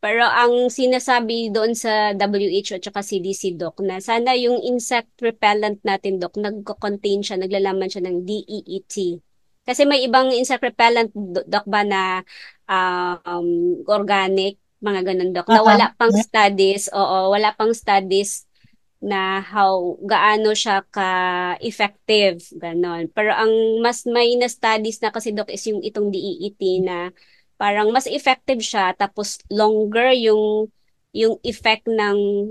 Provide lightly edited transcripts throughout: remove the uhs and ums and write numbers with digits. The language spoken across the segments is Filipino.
Pero ang sinasabi doon sa WHO at saka CDC, Doc, na sana yung insect repellent natin, Doc, nagko-contain siya, naglalaman siya ng DEET. Kasi may ibang insect repellent, Doc, ba na organic, mga ganun, Doc, na Ah, wala pang studies, oo, wala pang studies na gaano siya ka-effective, ganon. Pero ang mas may na studies na kasi, Doc, is yung itong DEET na parang mas effective siya tapos longer yung effect ng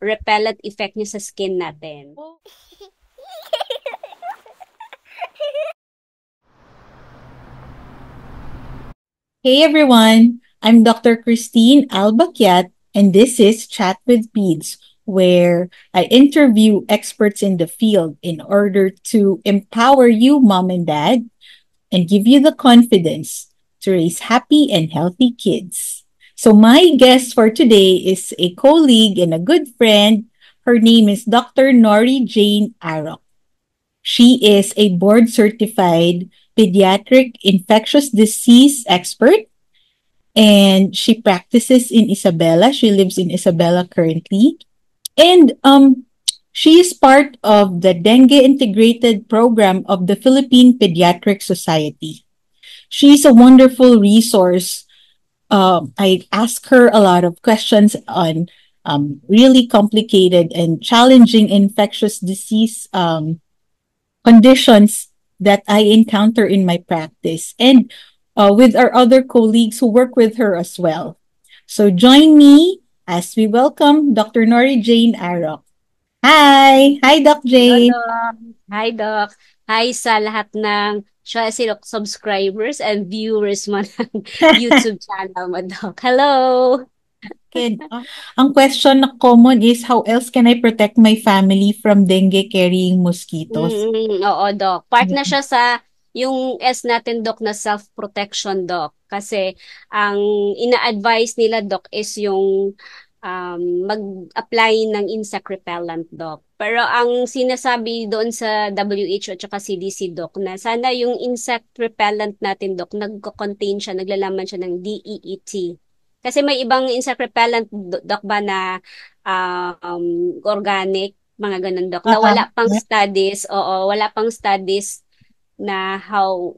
repellent effect niya sa skin natin. Hey everyone, I'm Dr. Christine Albakiat, and this is Chat with Peds, where I interview experts in the field in order to empower you, mom and dad, and give you the confidence to raise happy and healthy kids. So, my guest for today is a colleague and a good friend. Her name is Dr. Nori Jane Arok. She is a board certified pediatric infectious disease expert and she practices in Isabela. She lives in Isabela currently. And she is part of the Dengue Integrated Program of the Philippine Pediatric Society. She's a wonderful resource. I ask her a lot of questions on really complicated and challenging infectious disease conditions that I encounter in my practice and with our other colleagues who work with her as well. So join me as we welcome Dr. Nori Jane Arok. Hi! Hi, Doc Hello, Jane. Doc. Hi, Doc. Hi sa lahat ng subscribers and viewers mo ng YouTube channel mo, Doc. Hello! Ang question na common is how else can I protect my family from dengue carrying mosquitoes? Oo, Doc. Part na siya sa yung S natin, Doc, na self-protection, Doc. Kasi ang ina-advise nila, Doc, is yung mag-apply ng insect repellent, Doc. Pero ang sinasabi doon sa WHO at saka CDC, Doc, na sana yung insect repellent natin, Doc, nagko-contain siya, naglalaman siya ng DEET. Kasi may ibang insect repellent, Doc, ba na organic, mga ganun, Dok, na Ah, wala pang studies, oo, wala pang studies na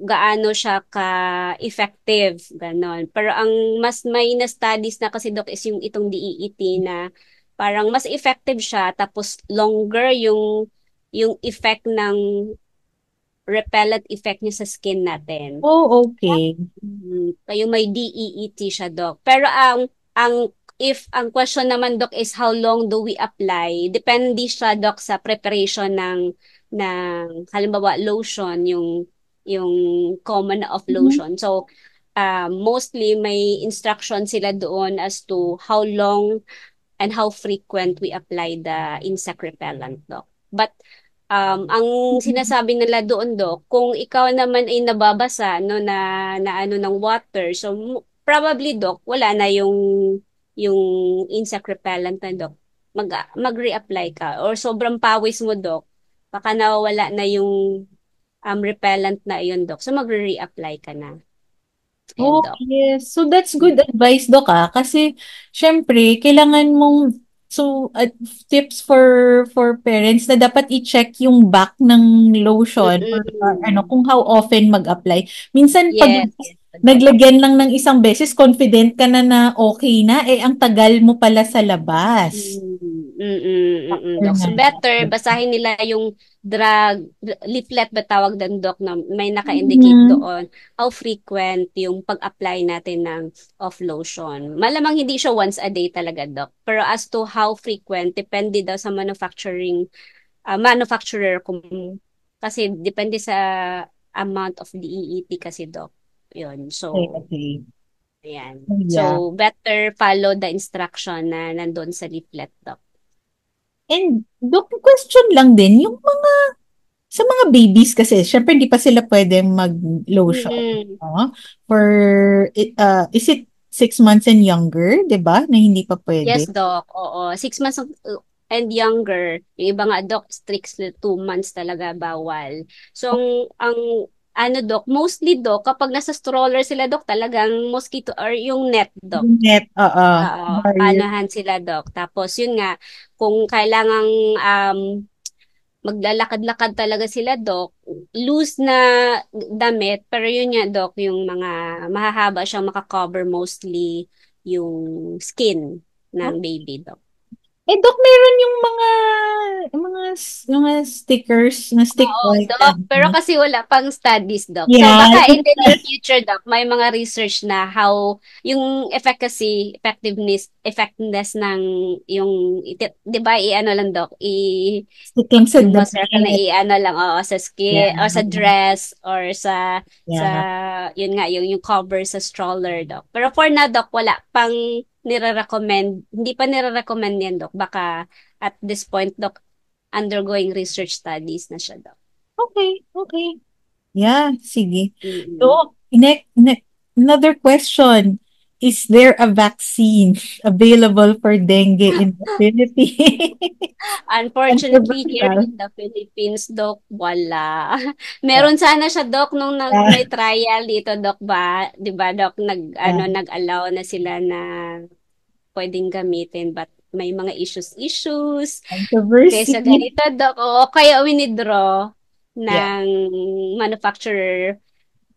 gaano siya ka-effective, ganon. Pero ang mas may na studies na kasi, Dok, is yung itong DEET na parang mas effective siya, tapos longer yung effect ng repellent effect niya sa skin natin. oh, okay. Kayo may DEET siya, Doc. Pero ang question naman, Doc, is how long do we apply? Depende siya, Doc, sa preparation halimbawa, lotion, yung common of Mhm. lotion. So, mostly may instruction sila doon as to how long and how frequent we apply the insect repellent, Doc. But ang sinasabi nila doon, Dok, kung ikaw naman ay nababasa no na ano ng water, so probably, Dok, wala na yung insect repellent na, Dok. Mag-reapply ka or sobrang pawis mo, Dok, baka nawawala na yung repellent na iyon, Dok. So magre-reapply ka na. Ayan, Oh, Dok. yes. So that's good advice, Doc, ah. Kasi, syempre, kailangan mong, so, tips for parents na dapat i-check yung back ng lotion or Mm-mm. kung how often mag-apply. Minsan, pag Yes, yes, Dok. naglagyan lang ng isang beses, confident ka na na okay na, eh, ang tagal mo pala sa labas. Factor Dok. nga So better yan. basahin nila yung leaflet ba tawag doon, Dok, na may naka-indicate Mhm. doon how frequent yung pag-apply natin ng of lotion. Malamang hindi siya once a day talaga, Dok. Pero as to how frequent, depende daw sa manufacturer kung kasi depende sa amount of DEET kasi, Dok. Yun. Okay, So, okay. ayan. Oh, yeah. So, better follow the instruction na nandun sa leaflet, Dok. And, Doc, question lang din, yung sa mga babies kasi, syempre hindi pa sila pwedeng mag-lotion. Mm. No? For, is it 6 months and younger, di ba? Na hindi pa Yes, pwede. Doc. Oo. 6 months and younger. Yung iba nga, Doc, strict 2 months talaga bawal. So, ang ano, Doc, mostly, Doc, kapag nasa stroller sila, Doc, talagang mosquito or yung net, Doc. Net, oo. Oo, Barrier. anuhan sila, Doc. Tapos, yun nga, kung kailangang maglalakad-lakad talaga sila, Doc, loose na damit, pero yun nga, Doc, yung mga mahahaba siyang makakover mostly yung skin ng baby, Doc. Eh, Dok, meron yung mga stickers, na stick Oo, like Doc. that. Pero kasi wala pang studies, Doc. So, Yeah, baka in the near future, Doc, may mga research na how yung efficacy, effectiveness ng yung, di ba, i-ano lang, Doc, stick lang sa yung mga circle na damit. i-ano lang, oo, sa Yeah, skin, or sa dress, or sa, yeah. yun nga, yung cover sa stroller, Doc. Pero for now, Doc, wala pang nire-recommend, hindi pa nire-recommend yan, Doc. Baka at this point, Doc, undergoing research studies na siya, Doc. Okay, okay. Yeah, sige. Mm-mm. So, another question. Is there a vaccine available for dengue in the Philippines? Unfortunately, here Controversial. in the Philippines, Doc, wala. Yeah, Meron sana siya, Doc, nung yeah, may trial dito, Doc, ba? 'Di ba, Doc, yeah. nag-allow na sila na pwedeng gamitin, but may mga issues. Kaysa Controversy. ganito, Doc, o kaya winidraw Yeah. ng manufacturer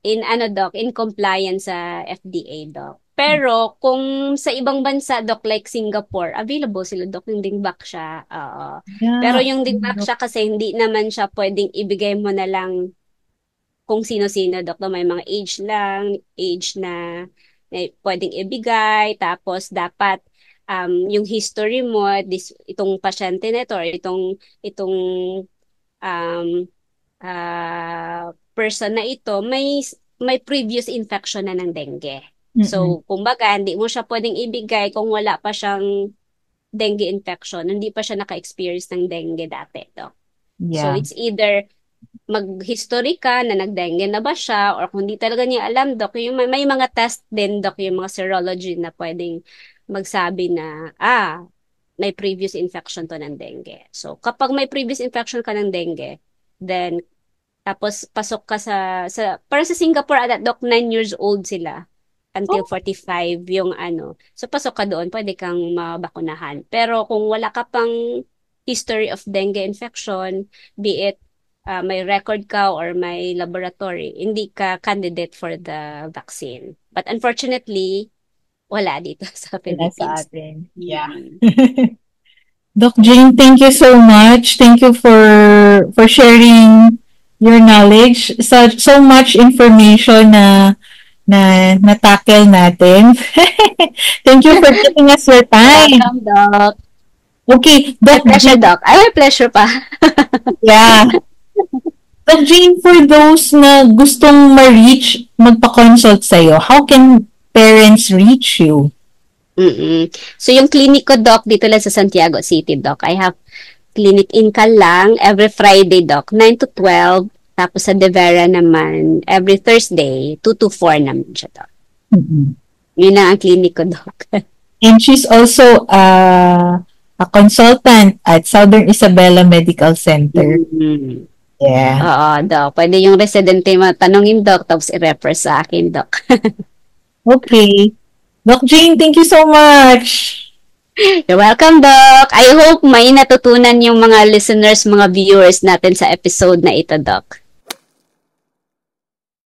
in ano, Doc, in compliance sa FDA, Doc. Pero kung sa ibang bansa, Doc, like Singapore, available sila, Doc, yung dingback siya. Oo. Pero Yeah. yung dingback siya kasi hindi naman siya pwedeng ibigay mo na lang kung sino-sino, Doc, na may mga age lang, age na pwedeng ibigay. Tapos dapat yung history mo, itong pasyente nito or itong um, person na ito may previous infection na ng dengue. Mm-mm. So, kumbaga, hindi mo siya pwedeng ibigay kung wala pa siyang dengue infection, hindi pa siya naka-experience ng dengue dati. No? So, Yeah. it's either mag-history ka na nag-dengue na ba siya or kung hindi talaga niya alam, Doc, yung may mga test din, Doc, yung mga serology na pwedeng magsabi na, may previous infection to ng dengue. So, kapag may previous infection ka ng dengue, then tapos pasok ka para sa Singapore at doc 9 years old sila until Oh, 45 yung ano. So pasok ka doon, pwede kang mabakunahan. Pero kung wala ka pang history of dengue infection, be it may record ka or may laboratory, hindi ka candidate for the vaccine. But unfortunately, wala dito sa wala sa Philippines. atin. Yeah. Mm. Doc Jane, thank you so much. Thank you for sharing your knowledge. So much information na na-tackle natin. Thank you for giving us your You're time. welcome, Doc. Okay, My Doc pleasure, Jane, Doc. Ay, my pleasure pa. yeah. Doc Jane, for those na gustong ma-reach, magpa-consult sa'yo, how can parents reach you? Mm-mm. So, yung clinic ko, Doc, dito lang sa Santiago City, Doc. I have clinic in lang every Friday, Doc, 9 to 12. Tapos sa De Vera naman, every Thursday, 2 to 4 naman siya, Doc. Mm-mm. Yun lang ang clinic ko, Doc. And she's also a consultant at Southern Isabela Medical Center. Mm-hmm. Yeah. Oo, Doc. Pwede yung residente matanongin, Doc, tapos i-refer sa akin, Doc. Okay. Doc Jane, thank you so much. You're welcome, Doc. I hope may natutunan yung mga listeners, mga viewers natin sa episode na ito, Doc.